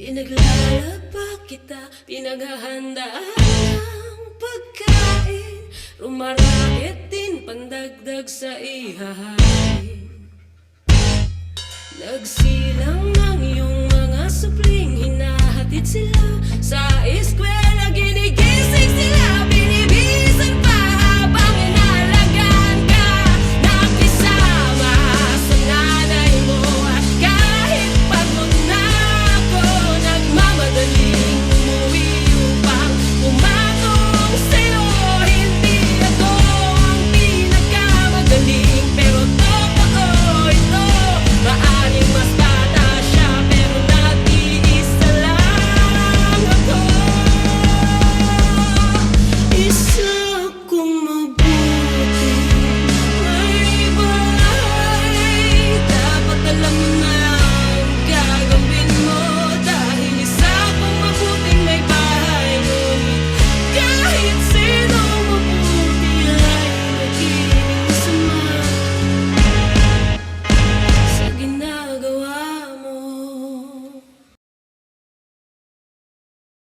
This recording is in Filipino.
Pinaglalaba kita, pinaghahandaan ang pagkain, rumarakit din pandagdag sa ihahain. Nagsilang ng iyong mga supling, hinahatid sila sa eskwela.